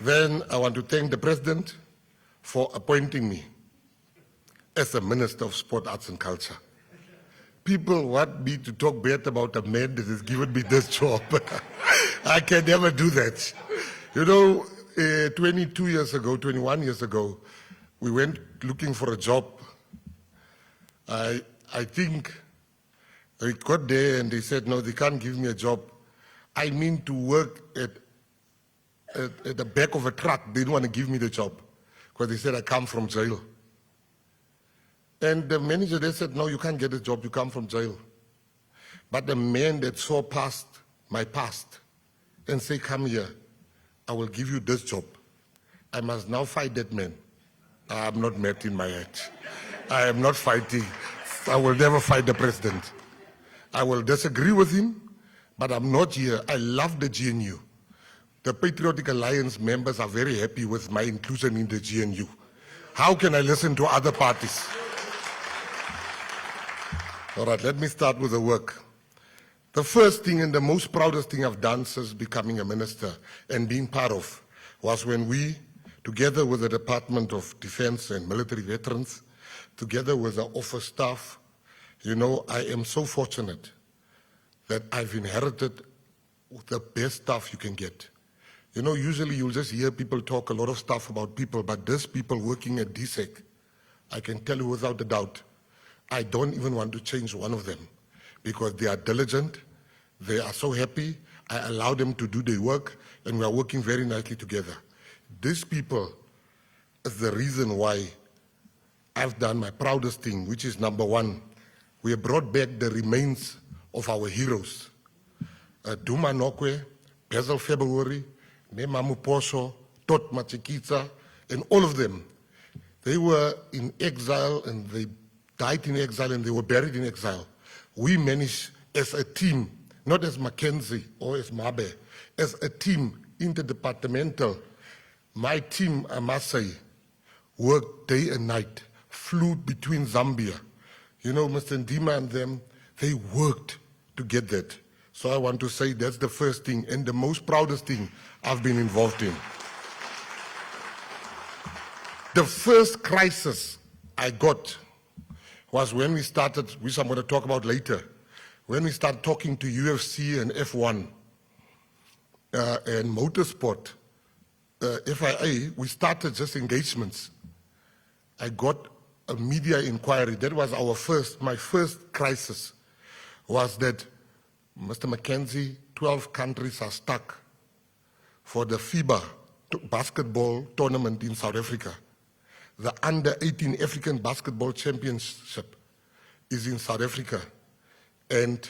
Then I want to thank the President for appointing me as the Minister of Sport, Arts and Culture. People want me to talk bad about a man that has given me this job. I can never do that. You know, 22 years ago, 21 years ago, we went looking for a job. I think we got there and they said, no, they can't give me a job. I mean to work at the back of a truck. They didn't want to give me the job because they said I come from jail. And the manager, they said, no, you can't get a job, you come from jail. But the man that saw past my past and say, come here, I will give you this job. I must now fight that man. I am not mad in my head. I am not fighting. I will never fight the president. I will disagree with him, but I'm not here. I love the GNU. The Patriotic Alliance members are very happy with my inclusion in the GNU. How can I listen to other parties? All right, let me start with the work. The first thing and the most proudest thing I've done since becoming a minister and being part of was when we, together with the Department of Defense and Military Veterans, together with the office staff, you know, I am so fortunate that I've inherited the best stuff you can get. You know, usually you'll just hear people talk a lot of stuff about people, but these people working at DSEC, I can tell you without a doubt, I don't even want to change one of them because they are diligent, they are so happy, I allow them to do their work, and we are working very nicely together. These people is the reason why I've done my proudest thing, which is number one, we have brought back the remains of our heroes. Duma Nokwe, Basil February, Nemamu Posho, Tot Machikitsa, and all of them. They were in exile and they died in exile and they were buried in exile. We managed as a team, not as McKenzie or as Mabe, as a team, interdepartmental. My team, I must say, worked day and night, flew between Zambia. You know, Mr. Ndima and them, they worked to get that. So I want to say that's the first thing and the most proudest thing I've been involved in. The first crisis I got was when we started, which I'm going to talk about later, when we started talking to UFC and F1 and motorsport, FIA, we started just engagements. I got a media inquiry. That was my first crisis, was that, Mr. McKenzie, 12 countries are stuck for the FIBA basketball tournament in South Africa. The Under-18 African Basketball Championship is in South Africa, and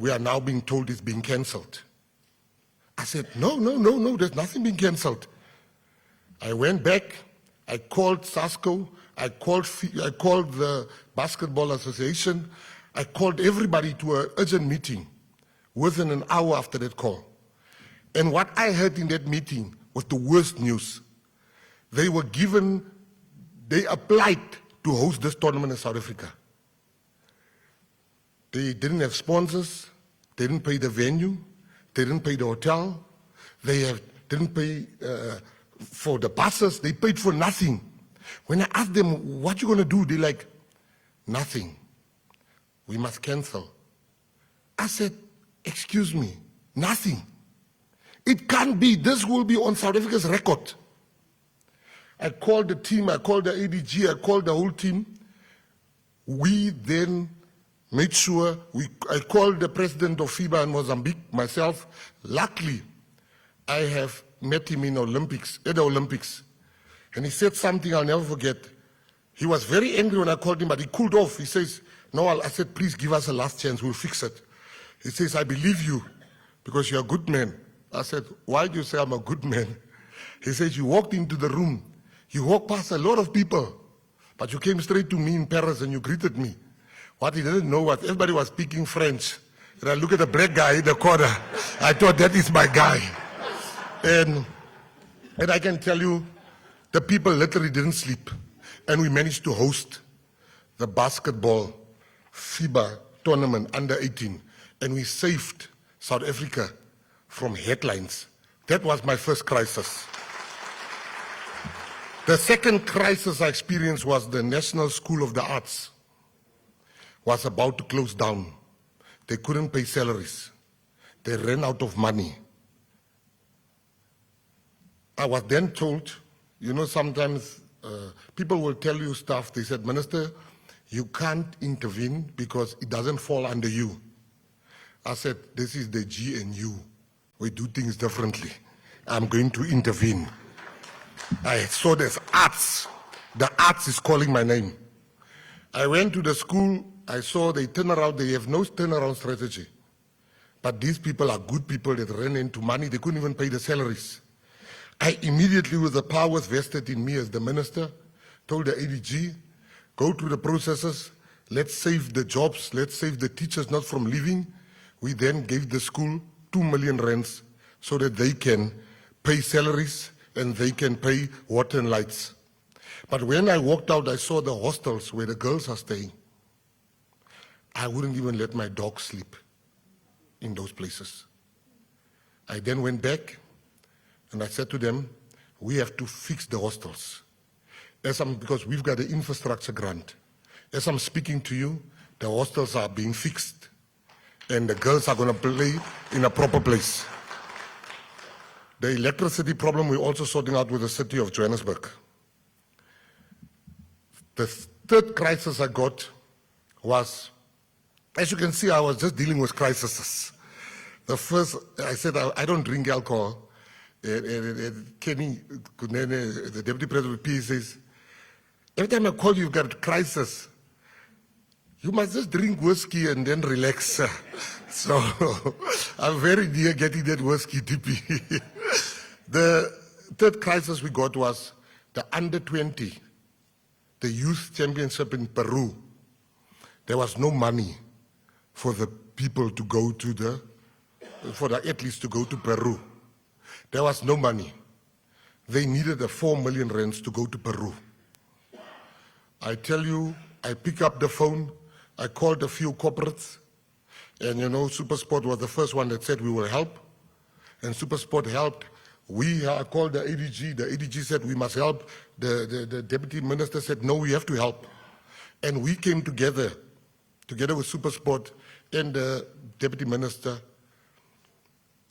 we are now being told it's being cancelled. I said, no, there's nothing being cancelled. I went back, I called SASCO, I called the Basketball Association, I called everybody to an urgent meeting within an hour after that call. And what I heard in that meeting was the worst news. They applied to host this tournament in South Africa. They didn't have sponsors, they didn't pay the venue, they didn't pay the hotel, they didn't pay for the buses, they paid for nothing. When I asked them, what you going to do? They're like, nothing. We must cancel. I said, excuse me, nothing. It can't be. This will be on South Africa's record. I called the team, I called the ADG, I called the whole team. We then made sure, I called the president of FIBA in Mozambique, myself. Luckily, I have met him in at the Olympics. And he said something I'll never forget. He was very angry when I called him, but he cooled off. He says, no, I said, please give us a last chance, we'll fix it. He says, I believe you because you're a good man. I said, why do you say I'm a good man? He says, you walked into the room, you walked past a lot of people, but you came straight to me in Paris and you greeted me. What he didn't know was everybody was speaking French. And I look at the black guy in the corner, I thought that is my guy. And I can tell you, the people literally didn't sleep. And we managed to host the basketball FIBA tournament under 18. And we saved South Africa from headlines. That was my first crisis. The second crisis I experienced was the National School of the Arts was about to close down. They couldn't pay salaries. They ran out of money. I was then told, you know, sometimes people will tell you stuff. They said, Minister, you can't intervene because it doesn't fall under you. I said, this is the GNU. We do things differently. I'm going to intervene. I saw there's arts. The arts is calling my name. I went to the school. I saw they turn around. They have no turnaround strategy. But these people are good people that ran into money. They couldn't even pay the salaries. I immediately, with the powers vested in me as the minister, told the ADG, go through the processes. Let's save the jobs. Let's save the teachers not from leaving. We then gave the school 2 million rands so that they can pay salaries and they can pay water and lights. But when I walked out, I saw the hostels where the girls are staying. I wouldn't even let my dog sleep in those places. I then went back and I said to them, we have to fix the hostels. Because we've got the infrastructure grant. As I'm speaking to you, the hostels are being fixed and the girls are going to play in a proper place. The electricity problem we're also sorting out with the city of Johannesburg. The third crisis I got was, as you can see, I was just dealing with crises. The first, I said, I don't drink alcohol. Kenny Kunene, the deputy president of PE, says, every time I call you, you've got a crisis. You must just drink whiskey and then relax. So I'm very near getting that whiskey DP. The third crisis we got was the under-20, the youth championship in Peru. There was no money for the people to go to for the athletes to go to Peru. There was no money. They needed 4 million rands to go to Peru. I tell you, I pick up the phone, I called a few corporates, and you know, SuperSport was the first one that said we will help, and SuperSport helped. I called the ADG said we must help. The deputy minister said, no, we have to help. And we came together with SuperSport and the deputy minister.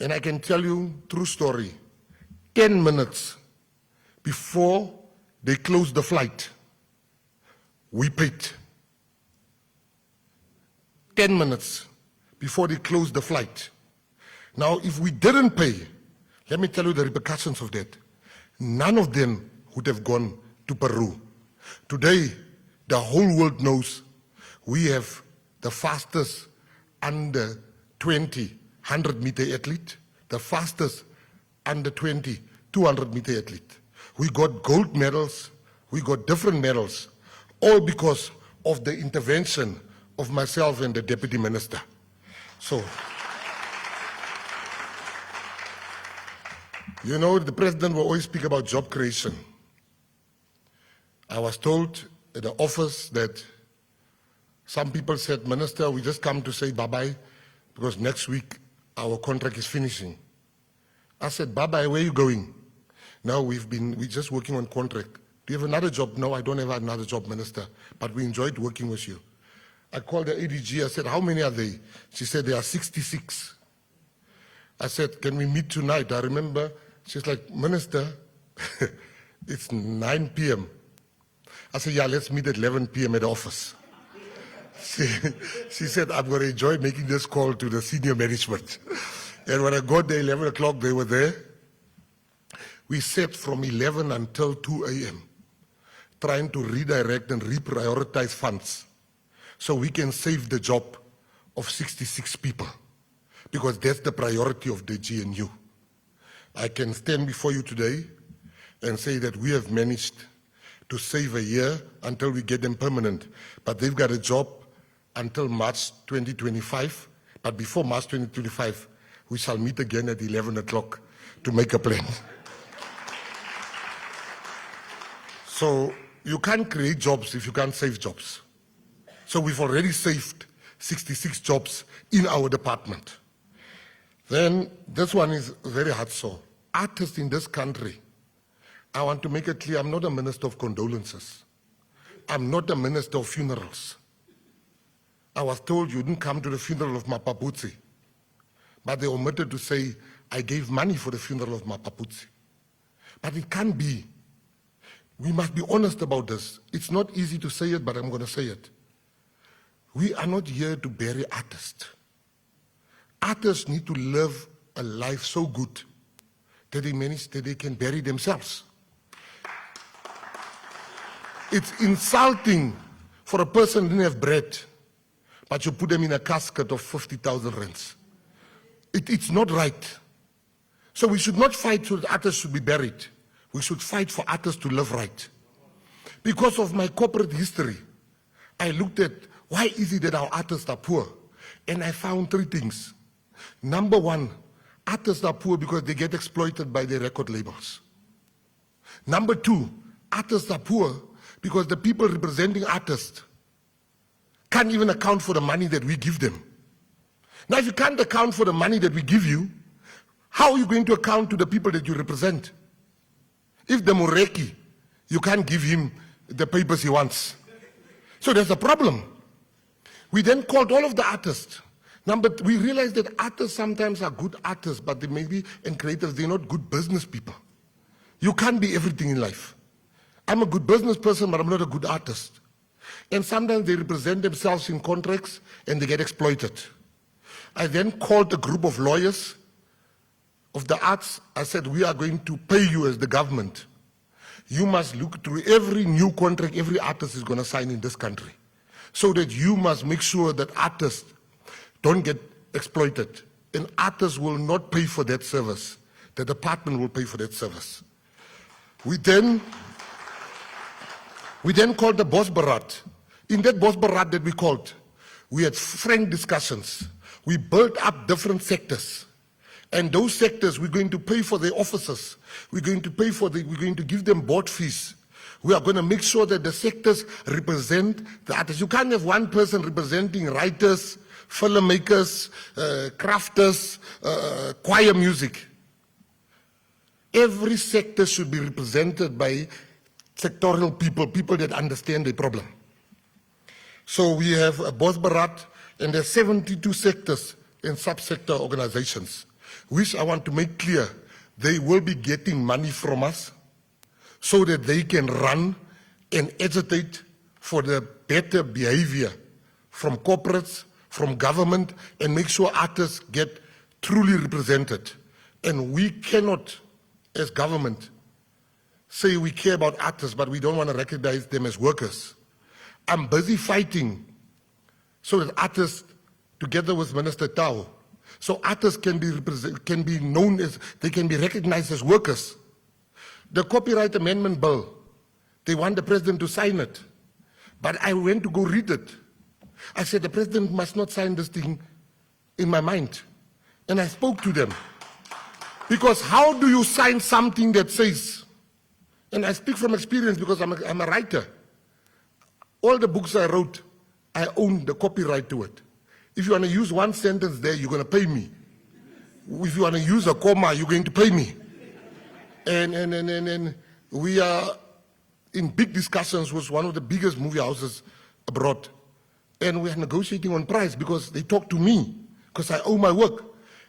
And I can tell you, true story, 10 minutes before they closed the flight, we paid. 10 minutes before they closed the flight. Now, if we didn't pay, let me tell you the repercussions of that. None of them would have gone to Peru. Today, the whole world knows we have the fastest under 20 100-meter athlete, the fastest under 20 200-meter athlete. We got gold medals, we got different medals, all because of the intervention of myself and the deputy minister. So, you know, the president will always speak about job creation. I was told at the office that some people said, Minister, we just come to say bye-bye because next week our contract is finishing. I said, bye-bye, where are you going? Now we're just working on contract. Do you have another job? No, I don't have another job, Minister, but we enjoyed working with you. I called the ADG, I said, how many are they? She said, there are 66. I said, can we meet tonight? I remember, she's like, Minister, it's 9 p.m. I said, yeah, let's meet at 11 p.m. at the office. She said, I'm going to enjoy making this call to the senior management. And when I got there, 11 o'clock, they were there. We sat from 11 until 2 a.m. trying to redirect and reprioritize funds so we can save the job of 66 people, because that's the priority of the GNU. I can stand before you today and say that we have managed to save a year until we get them permanent, but they've got a job until March 2025, but before March 2025, we shall meet again at 11 o'clock to make a plan. So you can't create jobs if you can't save jobs. So we've already saved 66 jobs in our department. Then this one is very hard. So artists in this country I want to make it clear, I'm not a minister of condolences. I'm not a minister of funerals. I was told you didn't come to the funeral of Mapaputsi, but they omitted to say, I gave money for the funeral of Mapaputsi. But it can't be. We must be honest about this. It's not easy to say it, but I'm going to say it. We are not here to bury artists. Artists need to live a life so good that they manage that they can bury themselves. It's insulting for a person who didn't have bread, but you put them in a casket of 50,000 rands. It's not right. So we should not fight so that artists should be buried. We should fight for artists to live right. Because of my corporate history, I looked at why is it that our artists are poor? And I found three things. Number one, artists are poor because they get exploited by their record labels. Number two, artists are poor because the people representing artists can't even account for the money that we give them. Now, if you can't account for the money that we give you, how are you going to account to the people that you represent? If the Mureki, you can't give him the papers he wants. So there's a problem. We then called all of the artists. We realized that artists sometimes are good artists, but they may be, and creators, they're not good business people. You can't be everything in life. I'm a good business person, but I'm not a good artist. And sometimes they represent themselves in contracts and they get exploited. I then called a group of lawyers of the arts. I said, we are going to pay you as the government. You must look through every new contract every artist is going to sign in this country, so that you must make sure that artists don't get exploited. And artists will not pay for that service. The department will pay for that service. We then called the Boss Barat. In that Boss Barat that we called, we had frank discussions. We built up different sectors. And those sectors, we're going to pay for their officers. We're going to give them board fees. We are going to make sure that the sectors represent the artists. You can't have one person representing writers, filmmakers, crafters, choir music. Every sector should be represented by sectorial people that understand the problem. So we have a Boss Barat, and there are 72 sectors and subsector organizations, which I want to make clear, they will be getting money from us so that they can run and agitate for the better behavior from corporates, from government, and make sure artists get truly represented. And we cannot, as government, say we care about artists, but we don't want to recognize them as workers. I'm busy fighting so that artists, together with Minister Tao, so artists can be known as, they can be recognized as workers. The Copyright Amendment Bill, they want the president to sign it. But I went to go read it. I said, the president must not sign this thing in my mind. And I spoke to them. Because how do you sign something that says, and I speak from experience because I'm a writer. All the books I wrote, I own the copyright to it. If you want to use one sentence there, you're going to pay me. If you want to use a comma, you're going to pay me. And we are in big discussions with one of the biggest movie houses abroad. And we are negotiating on price because they talk to me, because I owe my work.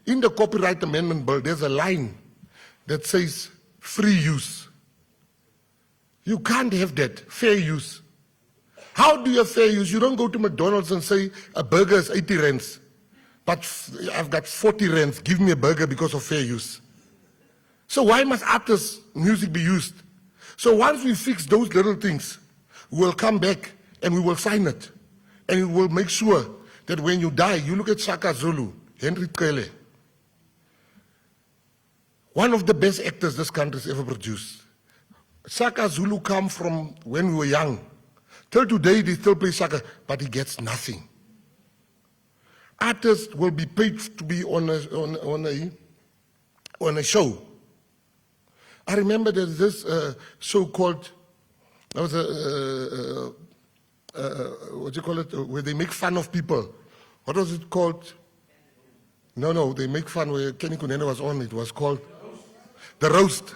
In the Copyright Amendment Bill, there's a line that says free use. You can't have that, fair use. How do you have fair use? You don't go to McDonald's and say a burger is 80 rands, but I've got 40 rands, give me a burger because of fair use. So why must artists' music be used? So once we fix those little things, we will come back and we will sign it. And we will make sure that when you die, you look at Shaka Zulu, Henry Kele, one of the best actors this country's ever produced. Shaka Zulu come from when we were young. Till today, they still play Shaka, but he gets nothing. Artists will be paid to be on a show. I remember there's this show called, there was what do you call it, where they make fun of people. What was it called? No, they make fun where Kenny Kunene was on. It was called The Roast.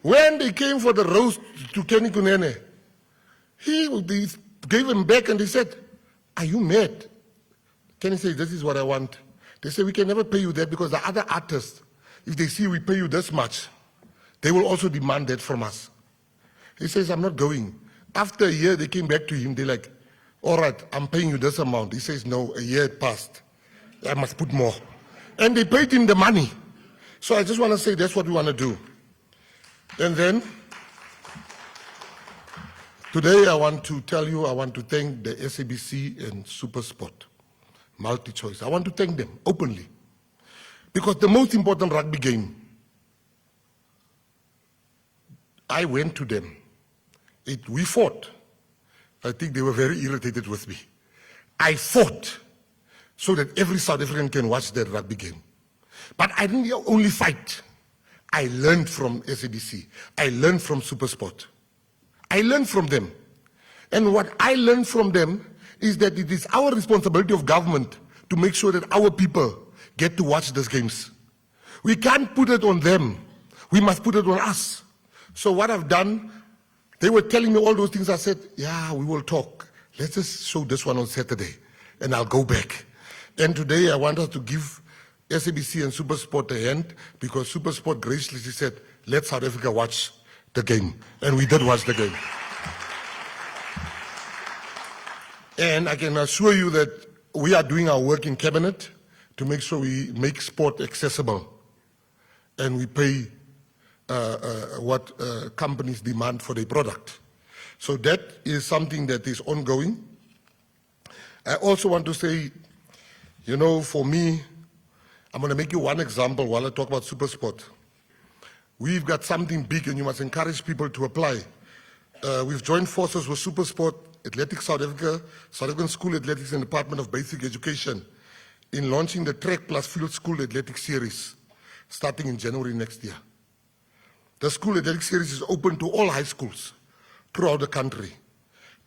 When they came for the roast to Kenny Kunene, they gave him back and they said, "Are you mad?" Kenny said, "This is what I want." They said, "We can never pay you that because the other artists, if they see we pay you this much, they will also demand that from us." He says, "I'm not going." After a year, they came back to him. They're like, "All right, I'm paying you this amount." He says, "No, a year passed. I must put more." And they paid him the money. So I just want to say that's what we want to do. And then, today I want to tell you, I want to thank the SABC and SuperSport, MultiChoice. I want to thank them openly. Because the most important rugby game, I went to them. We fought. I think they were very irritated with me. I fought so that every South African can watch that rugby game. But I didn't only fight. I learned from SABC. I learned from SuperSport. I learned from them. And what I learned from them is that it is our responsibility of government to make sure that our people get to watch these games. We can't put it on them. We must put it on us. So what I've done, they were telling me all those things. I said, "Yeah, we will talk. Let's just show this one on Saturday, and I'll go back." And today I want us to give SABC and SuperSport a hand, because SuperSport graciously said, "Let South Africa watch the game." And we did watch the game. And I can assure you that we are doing our work in cabinet to make sure we make sport accessible. And we pay what companies demand for their product. So that is something that is ongoing. I also want to say, you know, for me, I'm going to make you one example while I talk about SuperSport. We've got something big and you must encourage people to apply. We've joined forces with SuperSport, Athletics South Africa, South African School Athletics and Department of Basic Education in launching the Track Plus Field School Athletics Series starting in January next year. The School Athletics Series is open to all high schools throughout the country.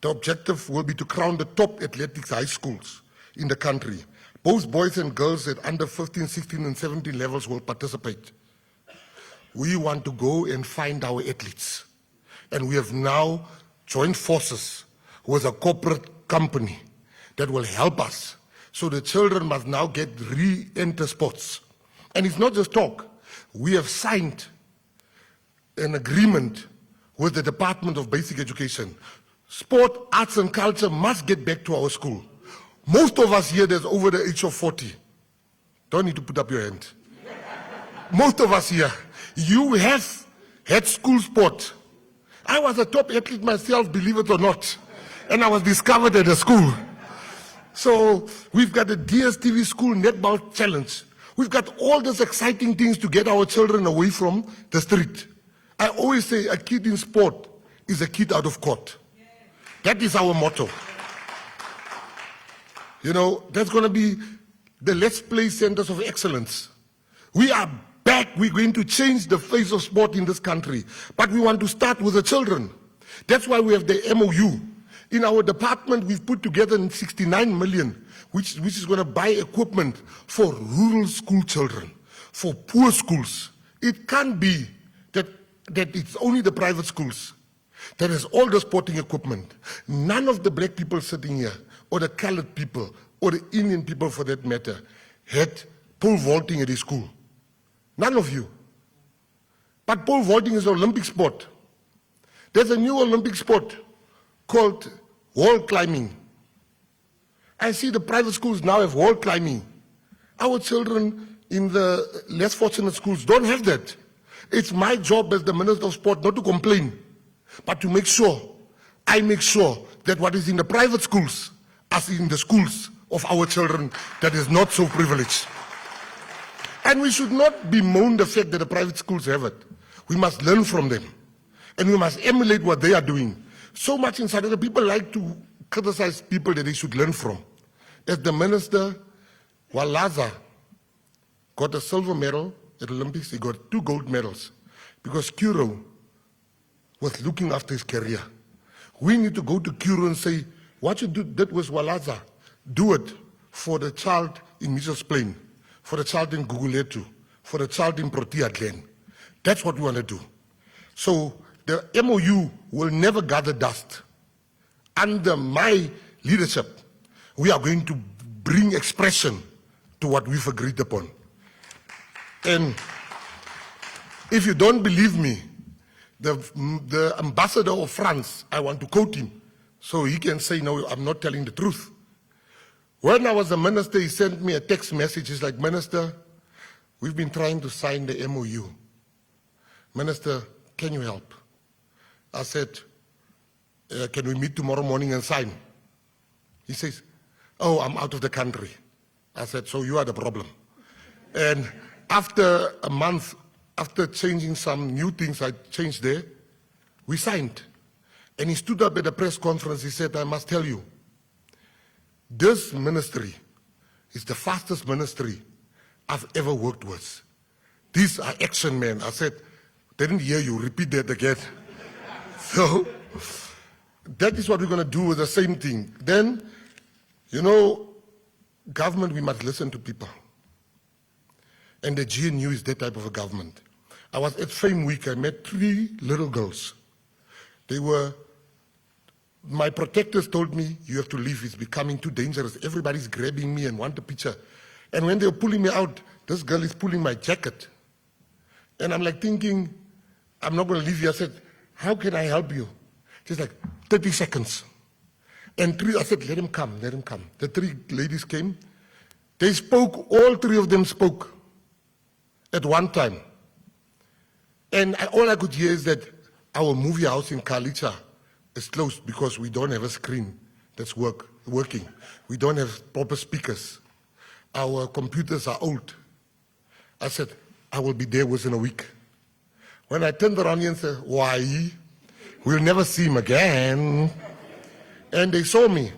The objective will be to crown the top athletics high schools in the country. Both boys and girls at under 15, 16, and 17 levels will participate. We want to go and find our athletes. And we have now joined forces with a corporate company that will help us. So the children must now get re-enter sports. And it's not just talk. We have signed an agreement with the Department of Basic Education. Sport, arts and culture must get back to our school. Most of us here that's over the age of 40. Don't need to put up your hand. Most of us here, you have had school sport. I was a top athlete myself, believe it or not. And I was discovered at a school. So we've got the DStv School Netball Challenge. We've got all these exciting things to get our children away from the street. I always say a kid in sport is a kid out of court. That is our motto. You know, that's going to be the Let's Play Centers of Excellence. We are back. We're going to change the face of sport in this country. But we want to start with the children. That's why we have the MOU. In our department, we've put together 69 million, which is going to buy equipment for rural school children, for poor schools. It can't be that it's only the private schools that has all the sporting equipment. None of the black people sitting here, or the colored people, or the Indian people for that matter, had pole vaulting at his school. None of you. But pole vaulting is an Olympic sport. There's a new Olympic sport called wall climbing. I see the private schools now have wall climbing. Our children in the less fortunate schools don't have that. It's my job as the Minister of Sport not to complain, but to make sure, I make sure that what is in the private schools is in the schools of our children that is not so privileged. And we should not bemoan the fact that the private schools have it. We must learn from them. And we must emulate what they are doing. So much in South Africa, people like to criticize people that they should learn from. As the minister, Walaza got a silver medal at Olympics, he got 2 gold medals because Kuro was looking after his career. We need to go to Kuro and say, what you did with Walaza, do it for the child in Mitchell's Plain, for the child in Guguletu, for the child in Protea Glen. That's what we want to do. So the MOU will never gather dust. Under my leadership, we are going to bring expression to what we've agreed upon. And if you don't believe me, the ambassador of France, I want to quote him, so he can say, no, I'm not telling the truth. When I was a minister, he sent me a text message. He's like, Minister, we've been trying to sign the MOU. Minister, can you help? I said, can we meet tomorrow morning and sign? He says, oh, I'm out of the country. I said, so you are the problem. And after a month, after changing some new things I changed there, we signed. And he stood up at a press conference. He said, I must tell you, this ministry is the fastest ministry I've ever worked with. These are action men. I said, didn't hear you, repeat that again. So that is what we're going to do with the same thing. Then, you know, government, we must listen to people. And the GNU is that type of a government. I was at Fame Week, I met 3 little girls. They were, my protectors told me, you have to leave, it's becoming too dangerous. Everybody's grabbing me and want a picture. And when they were pulling me out, this girl is pulling my jacket. And I'm like thinking, I'm not going to leave you. I said, how can I help you? She's like, 30 seconds. And I said, let him come, let him come. The 3 ladies came. They spoke, all 3 of them spoke at one time. And all I could hear is that our movie house in Kalicha is closed because we don't have a screen that's working. We don't have proper speakers. Our computers are old. I said, I will be there within a week. When I turned around and said, why? We'll never see him again. And they saw me.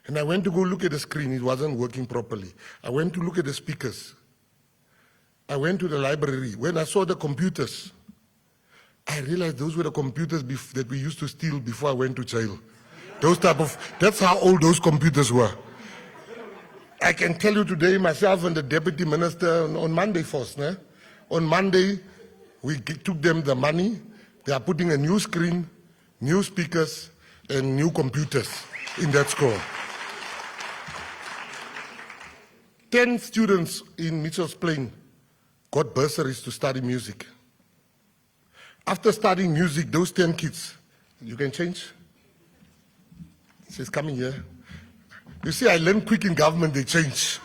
And I went to go look at the screen. It wasn't working properly. I went to look at the speakers. I went to the library. When I saw the computers, I realized those were the computers that we used to steal before I went to jail. That's how old those computers were. I can tell you today, myself and the deputy minister, on Monday first, on Monday, we took them the money. They are putting a new screen, new speakers, and new computers in that school. 10 students in Mitchell's Plain got bursaries to study music. After studying music, those 10 kids, you can change? She's coming here. You see, I learned quick in government, they change.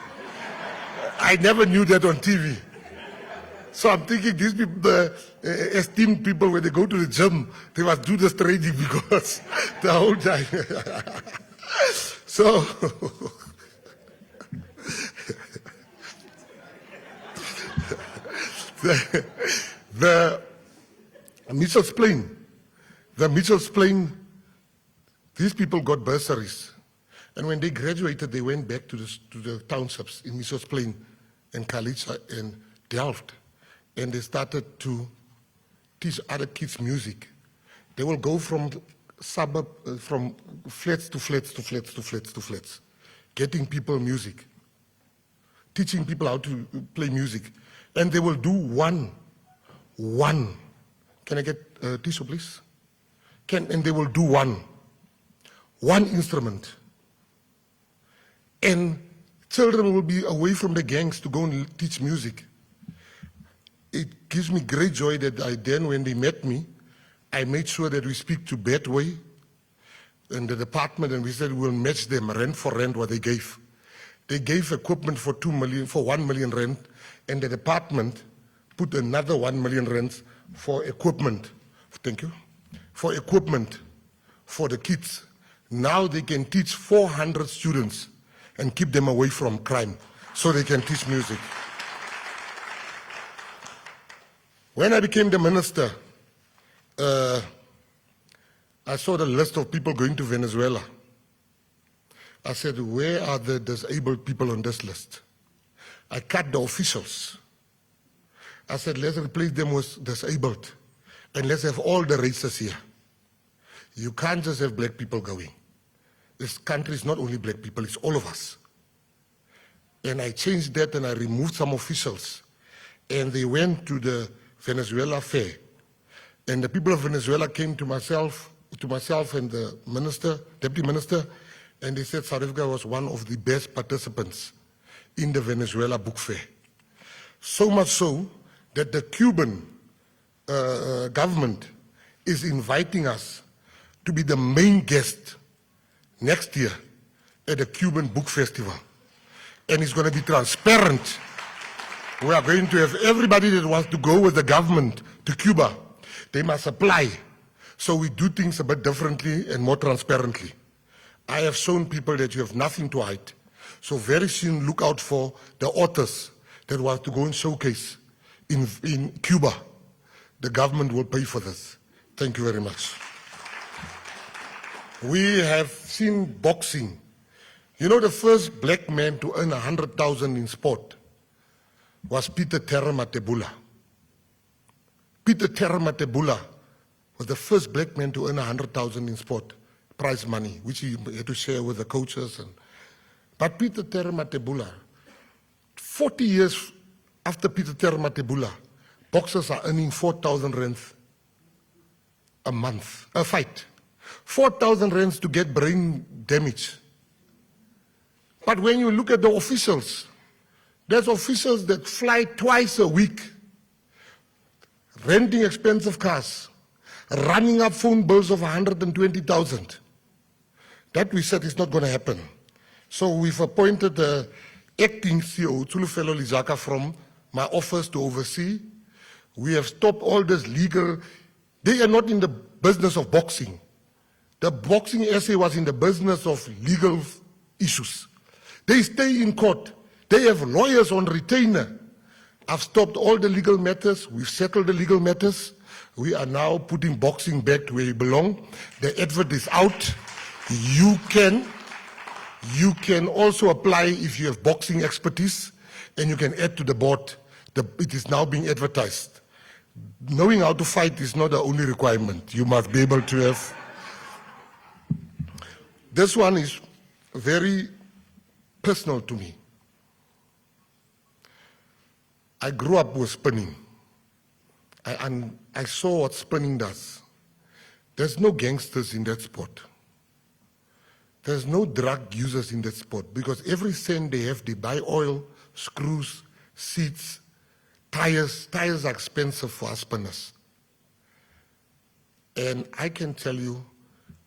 I never knew that on TV. So I'm thinking these people, esteemed people, when they go to the gym, they must do this training because the whole time. So, the Mitchell's Plain, these people got bursaries. And when they graduated, they went back to the townships in Mitchell's Plain and Kalicha and Delft. And they started to teach other kids music. They will go from from flats to flats to flats to flats to flats, getting people music, teaching people how to play music. And they will do one. Can I get tissue, please? And they will do one instrument. And children will be away from the gangs to go and teach music. It gives me great joy that then, when they met me, I made sure that we speak to Betway and the department, and we said we'll match them rent for rent what they gave. They gave equipment for 1 million rand, and the department put another 1 million rand for equipment. Thank you. For equipment for the kids. Now they can teach 400 students and keep them away from crime so they can teach music. When I became the minister, I saw the list of people going to Venezuela. I said, where are the disabled people on this list? I cut the officials. I said, let's replace them with disabled, and let's have all the races here. You can't just have black people going. This country is not only black people, it's all of us. And I changed that, and I removed some officials. And they went to the Venezuela fair. And the people of Venezuela came to myself and the minister, deputy minister, and they said South Africa was one of the best participants in the Venezuela book fair. So much so that the Cuban government is inviting us to be the main guest next year at the Cuban Book Festival. And it's going to be transparent. We are going to have everybody that wants to go with the government to Cuba. They must apply. So we do things a bit differently and more transparently. I have shown people that you have nothing to hide. So very soon look out for the authors that want to go and showcase in Cuba. The government will pay for this. Thank you very much. We have seen boxing. You know, the first black man to earn 100,000 in sport was Peter Terra Matebula. Peter Terra Matebula was the first black man to earn 100,000 in sport, prize money, which he had to share with the coaches. But Peter Terra Matebula, 40 years after Peter Terra Matebula, boxers are earning 4,000 rands a month, a fight. 4,000 rands to get brain damage. But when you look at the officials, there's officials that fly twice a week, renting expensive cars, running up phone bills of 120,000. That we said is not going to happen. So we've appointed the acting CEO, Tsulufelo Lizaka, from my office to oversee. We have stopped all this legal. They are not in the business of boxing. The boxing SA was in the business of legal issues. They stay in court. They have lawyers on retainer. I've stopped all the legal matters. We've settled the legal matters. We are now putting boxing back to where it belongs. The advert is out. You can also apply if you have boxing expertise, and you can add to the board. It is now being advertised. Knowing how to fight is not the only requirement. You must be able to have. This one is very personal to me. I grew up with spinning. I saw what spinning does. There's no gangsters in that sport. There's no drug users in that sport, because every cent they have, they buy oil, screws, seats, tires. Tires are expensive for us spinners. And I can tell you,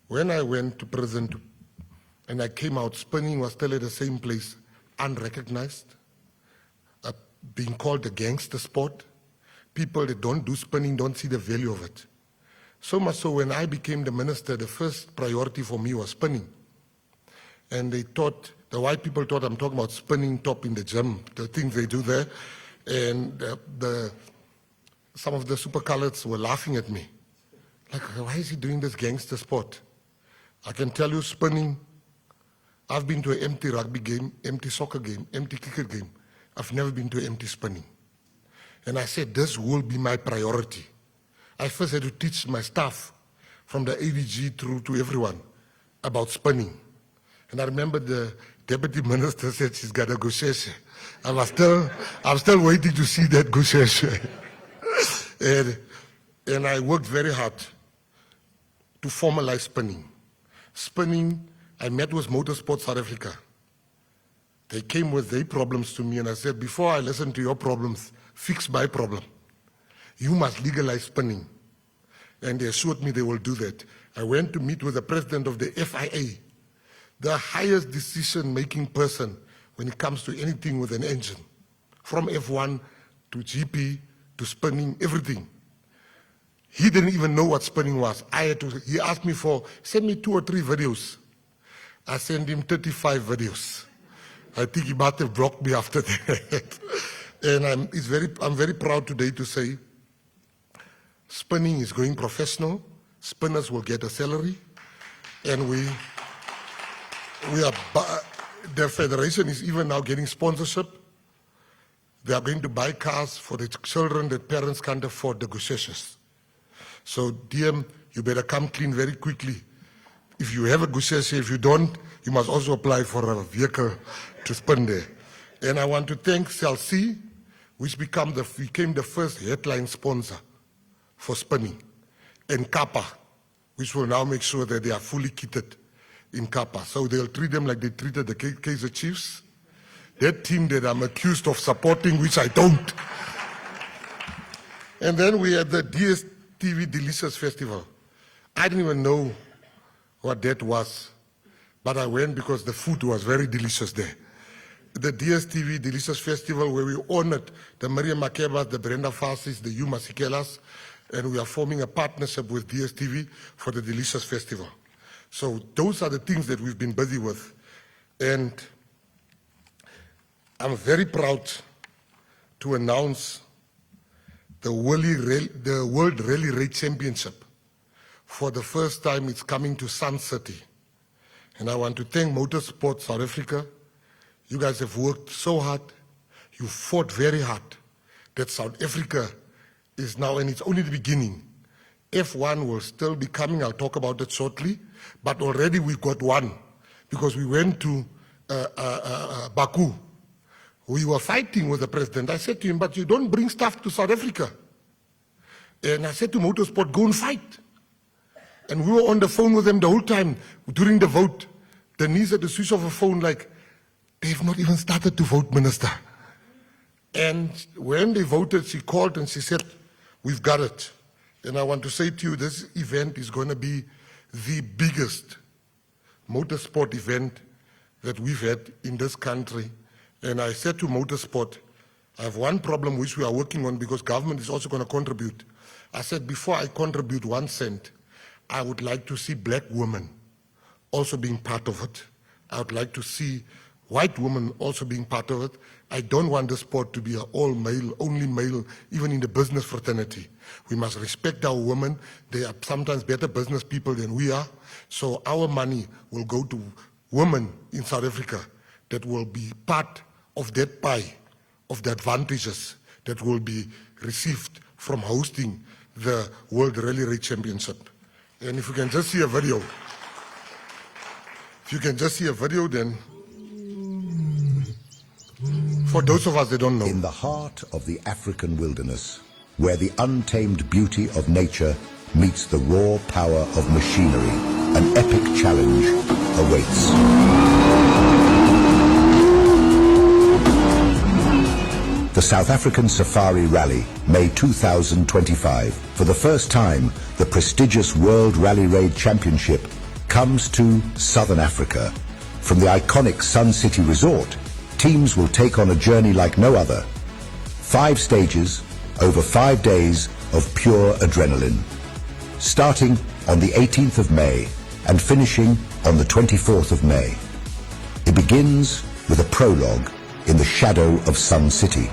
when I went to prison and I came out, spinning was still at the same place, unrecognized, being called a gangster sport. People that don't do spinning don't see the value of it. So much so when I became the minister, the first priority for me was spinning. And they thought, the white people thought I'm talking about spinning top in the gym, the things they do there. And some of the super coloureds were laughing at me. Like, why is he doing this gangster sport? I can tell you, spinning, I've been to an empty rugby game, empty soccer game, empty cricket game. I've never been to empty spinning. And I said, this will be my priority. I first had to teach my staff, from the ADG through to everyone, about spinning. And I remember the deputy minister said she's got a gusheshe. I'm still waiting to see that gusheshe. and I worked very hard to formalize spinning. Spinning, I met with Motorsport South Africa. They came with their problems to me, and I said, before I listen to your problems, fix my problem. You must legalize spinning. And they assured me they will do that. I went to meet with the president of the FIA, the highest decision-making person when it comes to anything with an engine, from F1 to GP to spinning, everything. He didn't even know what spinning was. He asked me send me 2 or 3 videos. I sent him 35 videos. I think he might have blocked me after that. And I'm very proud today to say spinning is going professional. Spinners will get a salary. And the federation is even now getting sponsorship. They are going to buy cars for the children that parents can't afford, the gusheshes. So DM, you better come clean very quickly. If you have a gusheshe, if you don't, you must also apply for a vehicle to spin there. And I want to thank CLC, which became the first headline sponsor for spinning. and Kappa, which will now make sure that they are fully kitted in Kappa. So they'll treat them like they treated the Kaizer Chiefs. That team that I'm accused of supporting, which I don't. And then we had the DStv Delicious Festival. I didn't even know what that was, but I went because the food was very delicious there. The DStv Delicious Festival, where we honored the Miriam Makebas, the Brenda Fassis, the Hugh Masikelas, and we are forming a partnership with DStv for the Delicious Festival. So those are the things that we've been busy with. And I'm very proud to announce the World Rally Raid Championship. For the first time, it's coming to Sun City. And I want to thank Motorsport South Africa. You guys have worked so hard. You fought very hard that South Africa is now, and it's only the beginning. F1 will still be coming. I'll talk about it shortly. But already we've got one because we went to Baku. We were fighting with the president. I said to him, but you don't bring stuff to South Africa. And I said to Motorsport, go and fight. And we were on the phone with them the whole time during the vote. Denise had to switch off her phone like, they've not even started to vote, Minister. And when they voted, she called and she said, we've got it. And I want to say to you, this event is going to be the biggest motorsport event that we've had in this country. And I said to Motorsport, I have one problem which we are working on because government is also going to contribute. I said, before I contribute 1 cent, I would like to see black women also being part of it. I would like to see white women also being part of it. I don't want the sport to be an all male, only male, even in the business fraternity. We must respect our women. They are sometimes better business people than we are. So our money will go to women in South Africa that will be part of that pie, of the advantages that will be received from hosting the World Rally Raid Championship. And if you can just see a video, then for those of us that don't know. In the heart of the African wilderness, where the untamed beauty of nature meets the raw power of machinery, an epic challenge awaits. The South African Safari Rally, May 2025. For the first time, the prestigious World Rally Raid Championship comes to Southern Africa. From the iconic Sun City Resort, teams will take on a journey like no other. 5 stages, over 5 days of pure adrenaline. Starting on the 18th of May and finishing on the 24th of May. It begins with a prologue in the shadow of Sun City.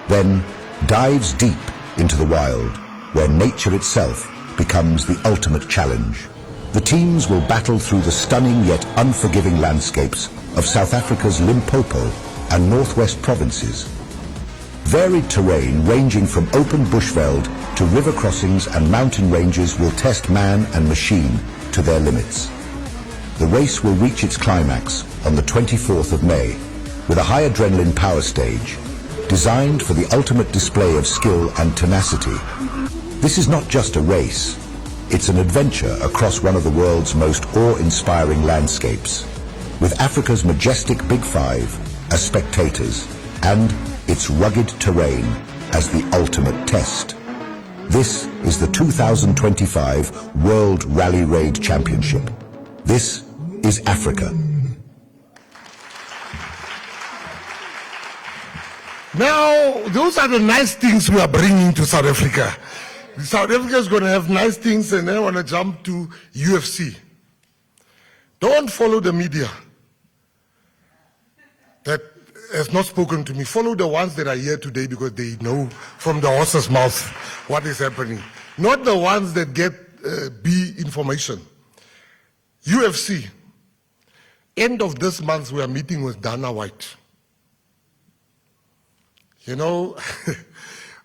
Then dives deep into the wild, where nature itself becomes the ultimate challenge. The teams will battle through the stunning yet unforgiving landscapes of South Africa's Limpopo and Northwest provinces. Varied terrain ranging from open bushveld to river crossings and mountain ranges will test man and machine to their limits. The race will reach its climax on the 24th of May with a high adrenaline power stage designed for the ultimate display of skill and tenacity. This is not just a race, it's an adventure across one of the world's most awe-inspiring landscapes, with Africa's majestic Big Five as spectators and its rugged terrain as the ultimate test. This is the 2025 World Rally Raid Championship. This is Africa. Now, those are the nice things we are bringing to South Africa. South Africa is going to have nice things, and I want to jump to UFC. Don't follow the media that has not spoken to me. Follow the ones that are here today because they know from the horse's mouth what is happening. Not the ones that get B information. UFC. End of this month, we are meeting with Dana White. You know,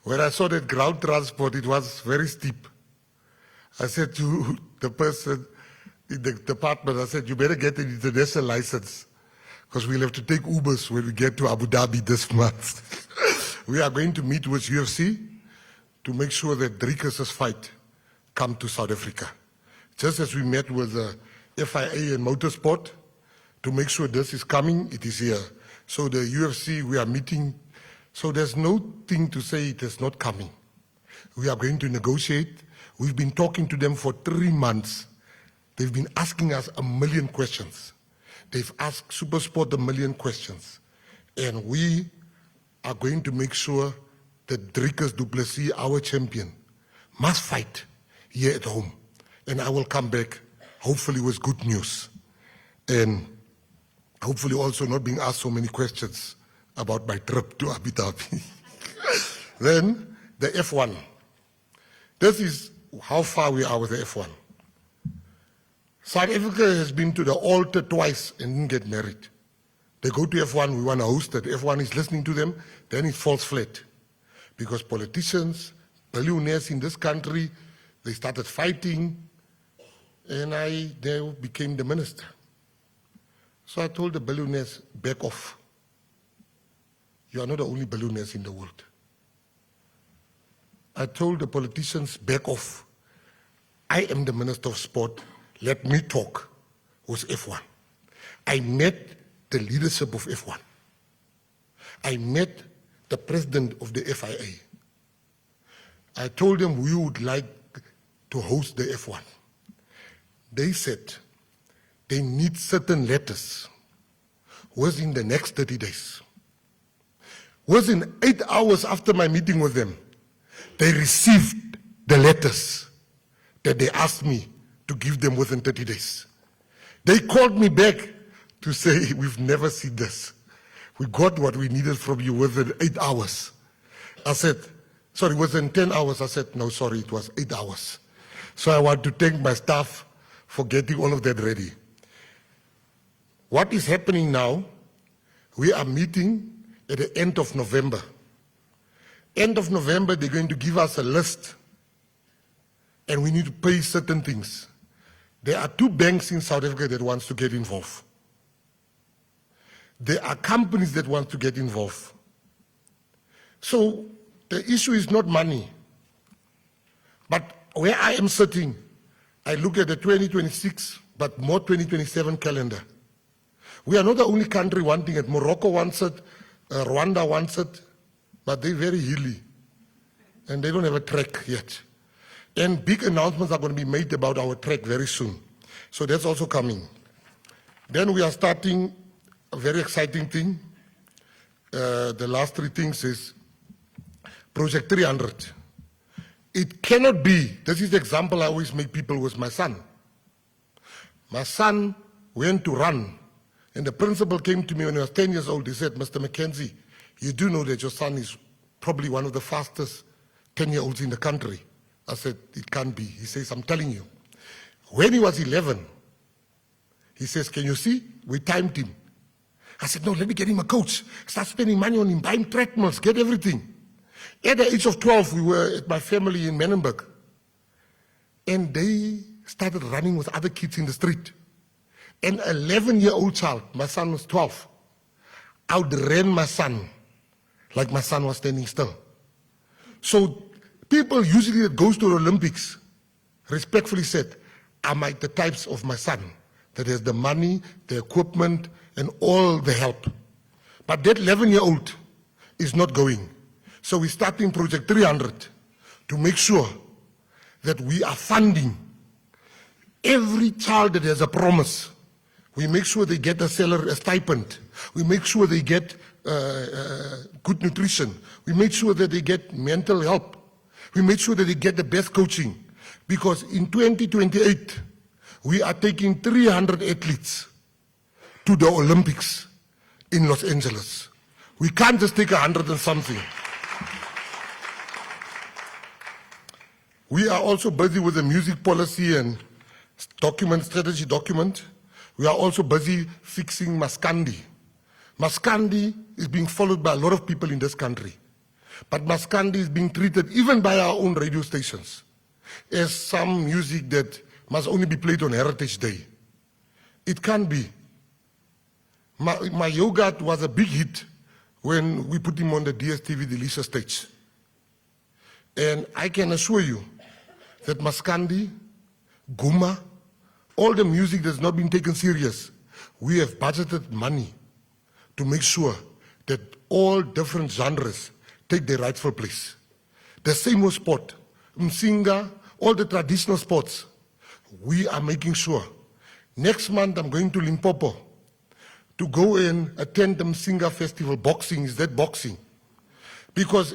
when I saw that ground transport, it was very steep. I said to the person in the department, I said, you better get an international license because we'll have to take Ubers when we get to Abu Dhabi this month. We are going to meet with UFC to make sure that Driekus' fight come to South Africa. Just as we met with the FIA and Motorsport to make sure this is coming, it is here. So the UFC, we are meeting. So there's no thing to say it is not coming. We are going to negotiate. We've been talking to them for 3 months. They've been asking us 1 million questions. They've asked SuperSport 1 million questions. And we are going to make sure that Dricus du Plessis, our champion, must fight here at home. And I will come back, hopefully with good news. And hopefully also not being asked so many questions about my trip to Abu Dhabi. Then, the F1. This is how far we are with the F1. South Africa has been to the altar twice and didn't get married. They go to F1, we want to host it. F1 is listening to them, then it falls flat. Because politicians, billionaires in this country, they started fighting, and I then became the minister. So I told the billionaires, back off. You are not the only billionaires in the world. I told the politicians, back off. I am the Minister of Sport. Let me talk with F1. I met the leadership of F1. I met the president of the FIA. I told them we would like to host the F1. They said they need certain letters within the next 30 days. Within 8 hours after my meeting with them, they received the letters that they asked me to give them within 30 days. They called me back to say, we've never seen this. We got what we needed from you within 8 hours. I said, sorry, within 10 hours. I said, no, sorry, it was 8 hours. So I want to thank my staff for getting all of that ready. What is happening now, we are meeting at the end of November. End of November, they're going to give us a list, and we need to pay certain things. There are 2 banks in South Africa that wants to get involved. There are companies that want to get involved. So the issue is not money. But where I am sitting, I look at the 2026, but more 2027 calendar. We are not the only country wanting it. Morocco wants it, Rwanda wants it, but they're very hilly, and they don't have a track yet. And big announcements are going to be made about our track very soon. So that's also coming. Then we are starting a very exciting thing. The last 3 things is Project 300. It cannot be, this is the example I always make people with my son. My son went to run, and the principal came to me when he was 10 years old. He said, Mr. McKenzie, you do know that your son is probably one of the fastest 10-year-olds in the country. I said, it can't be. He says, I'm telling you. When he was 11, he says, can you see? We timed him. I said, no, let me get him a coach. Start spending money on him, buy him treadmills, get everything. At the age of 12, we were at my family in Menenberg. And they started running with other kids in the street. An 11-year-old child, my son was 12, outran my son like my son was standing still. So people usually that goes to the Olympics respectfully said, am I the types of my son that has the money, the equipment, and all the help? But that 11-year-old is not going. So we're starting Project 300 to make sure that we are funding every child that has a promise. We make sure they get a salary, a stipend. We make sure they get good nutrition. We make sure that they get mental help. We make sure that they get the best coaching. Because in 2028, we are taking 300 athletes to the Olympics in Los Angeles. We can't just take 100 and something. We are also busy with the music policy and strategy document. We are also busy fixing Maskandi. Maskandi is being followed by a lot of people in this country. But Maskandi is being treated, even by our own radio stations, as some music that must only be played on Heritage Day. It can't be. My yogurt was a big hit when we put him on the DStv Delicious stage. And I can assure you that Maskandi, Guma, all the music that's not been taken serious, we have budgeted money to make sure that all different genres take their rightful place. The same with sport, Msinga, all the traditional sports. We are making sure. Next month I'm going to Limpopo to go and attend the Msinga Festival. Boxing, is that boxing? Because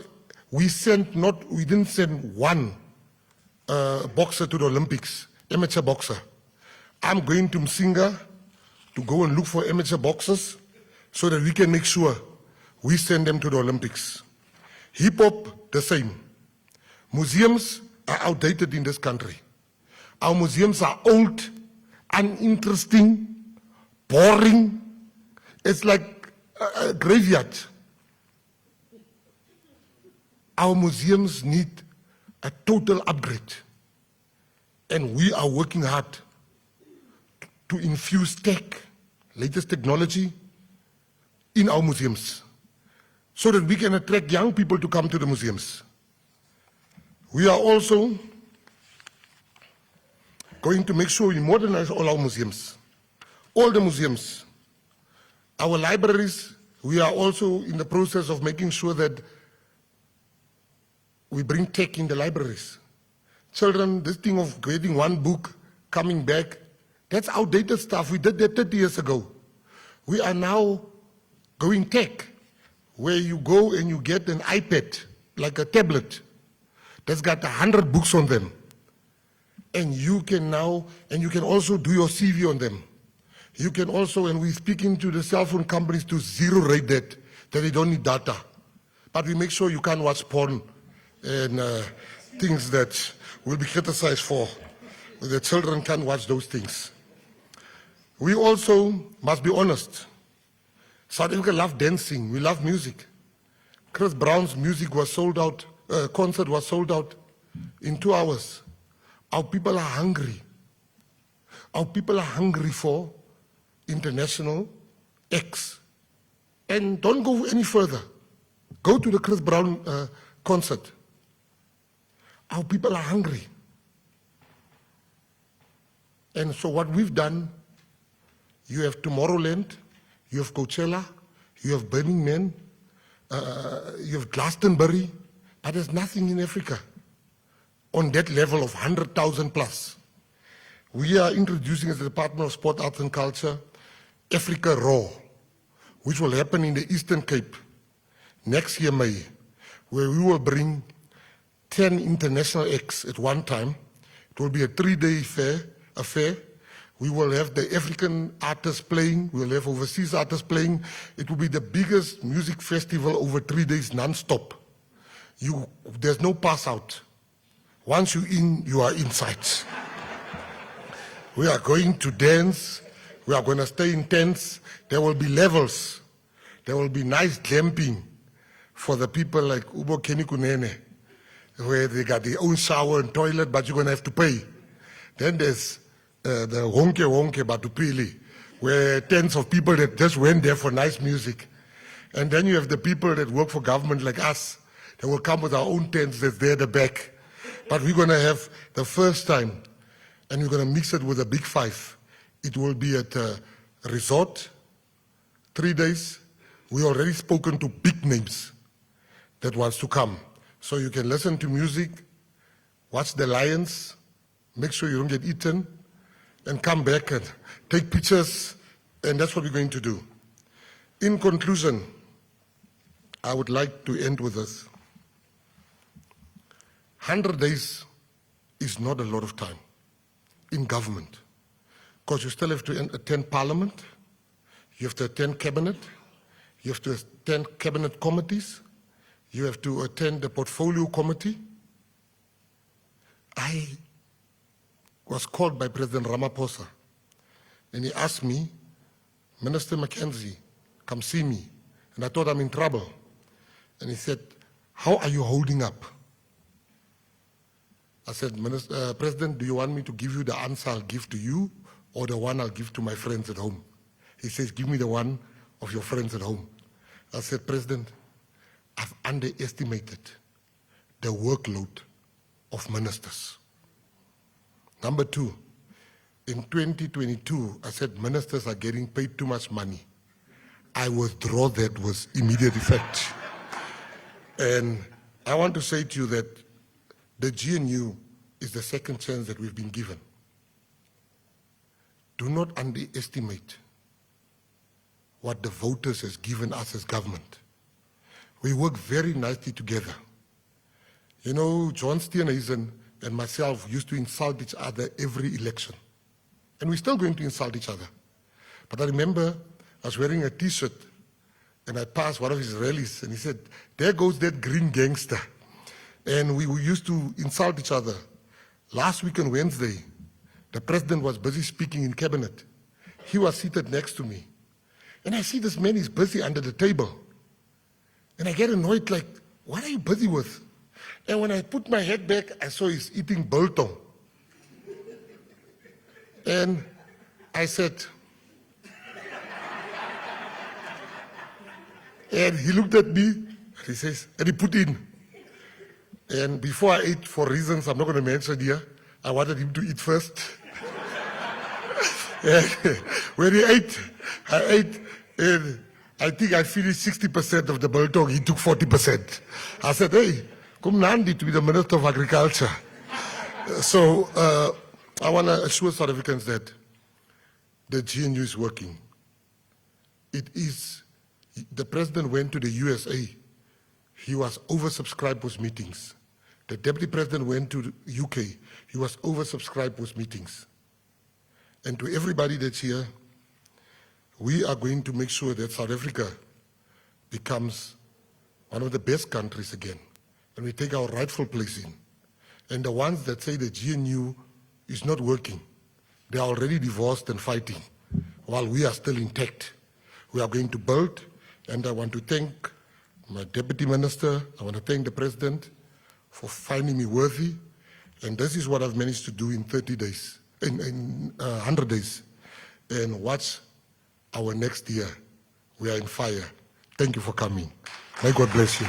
we didn't send one boxer to the Olympics, amateur boxer. I'm going to Msinga to go and look for amateur boxers so that we can make sure we send them to the Olympics. Hip-hop, the same. Museums are outdated in this country. Our museums are old, uninteresting, boring. It's like a graveyard. Our museums need a total upgrade. And we are working hard to infuse tech, latest technology, in our museums so that we can attract young people to come to the museums. We are also going to make sure we modernize all our museums. All the museums. Our libraries, we are also in the process of making sure that we bring tech in the libraries. Children, this thing of getting one book, coming back, that's outdated stuff. We did that 30 years ago. We are now going tech, where you go and you get an iPad, like a tablet, that's got 100 books on them. And you can also do your CV on them. You can also, and we're speaking to the cell phone companies to zero rate that they don't need data. But we make sure you can't watch porn and things that will be criticized for. The children can't watch those things. We also must be honest. South Africa love dancing, we love music. Chris Brown's music was sold out, concert was sold out in 2 hours. Our people are hungry. Our people are hungry for international acts. And don't go any further. Go to the Chris Brown concert. Our people are hungry. And so what we've done, you have Tomorrowland, you have Coachella, you have Burning Man, you have Glastonbury, but there's nothing in Africa on that level of 100,000 plus. We are introducing as the Department of Sport, Arts and Culture, Africa Raw, which will happen in the Eastern Cape next year, May, where we will bring 10 international acts at one time. It will be a 3-day affair. We will have the African artists playing. We will have overseas artists playing. It will be the biggest music festival over 3 days non-stop. There's no pass out. Once you're in, you are inside. We are going to dance. We are going to stay in tents. There will be levels. There will be nice glamping for the people like Ubo Kenikunene, where they got their own shower and toilet, but you're going to have to pay. Then there's the Honke Batupili, where tens of people that just went there for nice music. And then you have the people that work for government like us, that will come with our own tents that's there at the back. But we're going to have the first time, and we're going to mix it with a big 5. It will be at a resort, 3 days. We already spoken to big names that wants to come. So you can listen to music, watch the lions, make sure you don't get eaten, and come back and take pictures, and that's what we're going to do. In conclusion, I would like to end with this. 100 days is not a lot of time in government, because you still have to attend parliament, you have to attend cabinet, you have to attend cabinet committees, you have to attend the portfolio committee. I was called by President Ramaphosa, and he asked me, Minister McKenzie, come see me. And I thought I'm in trouble. And he said, how are you holding up? I said, President, do you want me to give you the answer I'll give to you, or the one I'll give to my friends at home? He says, give me the one of your friends at home. I said, President, I've underestimated the workload of ministers. Number two, in 2022, I said ministers are getting paid too much money. I withdraw that with immediate effect. And I want to say to you that the GNU is the second chance that we've been given. Do not underestimate what the voters has given us as government. We work very nicely together. You know, John Steenhuisen and myself used to insult each other every election. And we're still going to insult each other. But I remember I was wearing a T-shirt and I passed one of his rallies and he said, "There goes that green gangster." And we used to insult each other. Last week on Wednesday, the president was busy speaking in cabinet. He was seated next to me. And I see this man is busy under the table. And I get annoyed, like, what are you busy with? And when I put my head back, I saw he's eating biltong. And I said, and he looked at me, and he says, and he put in. And before I ate, for reasons I'm not going to mention here, I wanted him to eat first. And when he ate, I ate, and I think I finished 60% of the biltong, he took 40%. I said, hey, come Nandi to be the Minister of Agriculture. So I want to assure South Africans that the GNU is working. It is, the president went to the USA. He was oversubscribed with meetings. The deputy president went to the UK. He was oversubscribed with meetings. And to everybody that's here, we are going to make sure that South Africa becomes one of the best countries again. And we take our rightful place in. And the ones that say the GNU is not working, they are already divorced and fighting, while we are still intact. We are going to build, and I want to thank my deputy minister, I want to thank the president for finding me worthy. And this is what I've managed to do in 30 days, in 100 days. And watch our next year. We are in fire. Thank you for coming. May God bless you.